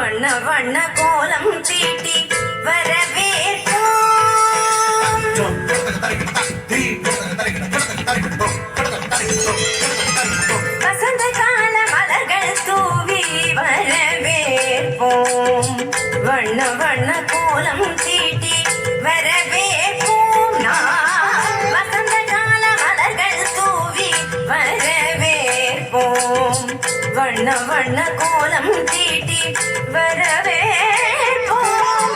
வண்ண வண்ண கோலம் தீட்டி வரவேற்போம். வசந்த கால மலர்கள் தூவி வரவேற்போம். வண்ண வண்ண கோலம் தீட்டி வரவேற்போம். வசந்த கால மலர்கள் தூவி வரவேற்போம். வண்ண வண்ண கோலம் தீட்டி வரவேற்போம்.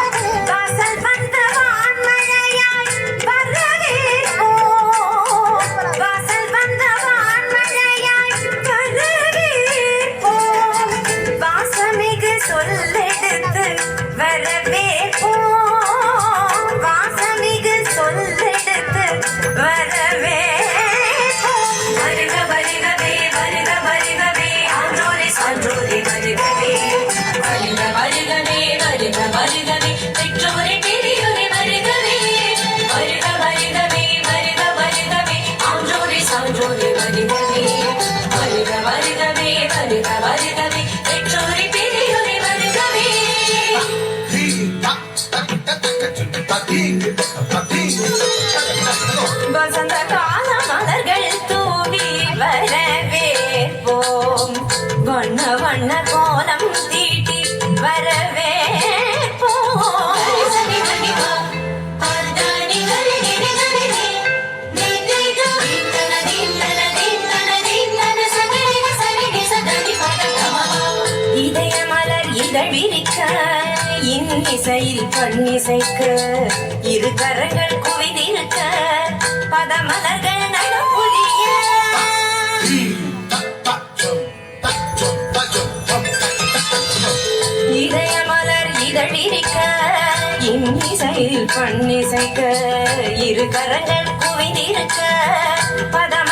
வாசல் வந்த வான்மழையாய் வரவேற்போம். வாசல் வந்த வான்மழையாய் வரவேற்போம். வாசமிகு சொல்லெடுத்து வரவேற்போம். வாசமிகு சொல்லெடுத்து வரவேற்போம். வருக வருகவே வருக வருகவே ஆன்றோரே சான்றோரே வருகவே. வருக வருகவே வருக வருகவே பெற்றோரே பெரியோரே வருகவே. வருக வருகவே வருக வருகவே ஆன்றோரே சான்றோரே வருகவே. வருக வருகவே வருக வருகவே பெற்றோரே பெரியோரே வருகவே. வசந்த கால மலர்கள் தூவி வரவேற்போம். வண்ண வண்ண கோலம் தீட்டி வரவேற்போம். இதய மலர் இதழ் விரிக்க இன்னிசையில் பண்ணிசைக்க இரு கரங்கள் குவிதிருக்க பதமலர்கள் நடப்புரிய. இதய மலர் இதழிருக்க இன்னிசையில் பண்ணிசைக்க இரு கரங்கள் குவிதிருக்க பதம்